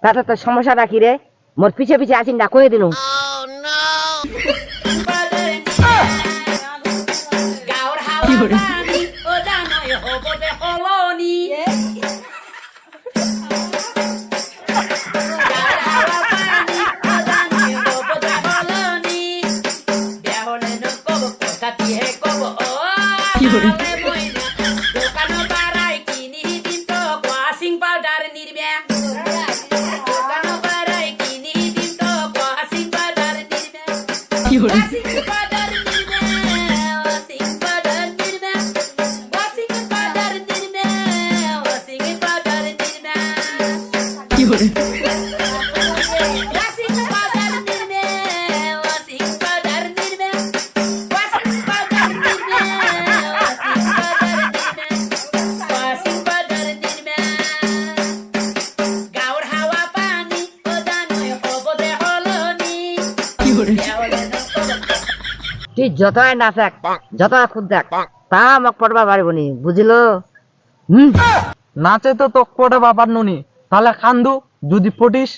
তাতে তোর সমস্যাটা কি রে? মোর পিছে পিছে আসিন না কয়ে দিনু। তুই যতই নাচাক যতই খুদ দেখ তা আমাক পড়বা পারবো নি, বুঝলো? নাচে তো তোক পড়ে বাবার নুনি, তাহলে খান্দু যদি পটিস।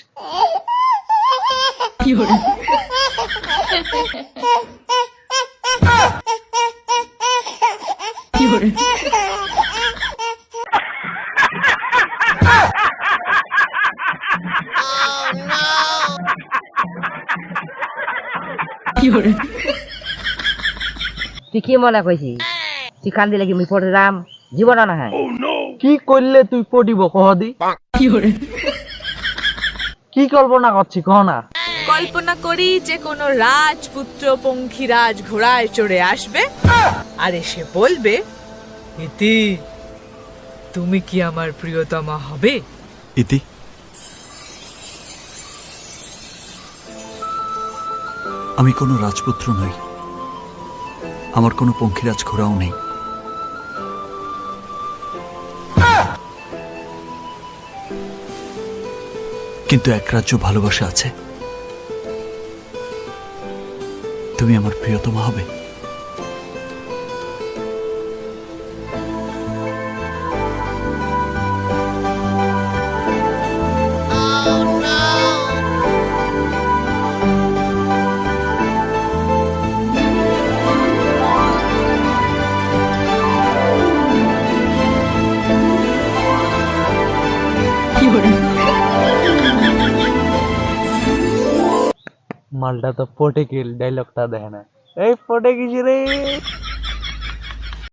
তুই কি মনে কইছি তুই কান দিলে কি মুই পড়ে যাম? জীবন না হয় কি করলে তুই পটিব কহদি? কি কল্পনা করছি কহ না? কল্পনা করি যে কোনো রাজপুত্র পঙ্খিরাজ ঘোড়ায় চড়ে আসবে আর এসে বলবে, ইতি তুমি কি আমার প্রিয়তমা হবে? ইতি আমি কোনো রাজপুত্র নই, আমার কোনো পঙ্খিরাজ ঘোড়াও নেই, কিন্তু এক রাজ্য ভালোবাসা আছে। তুমি আমার প্রিয়তমা হবে। মালটা তো পটে গেল, ডায়লগটা দেখে না। এই পটে গেছি রে।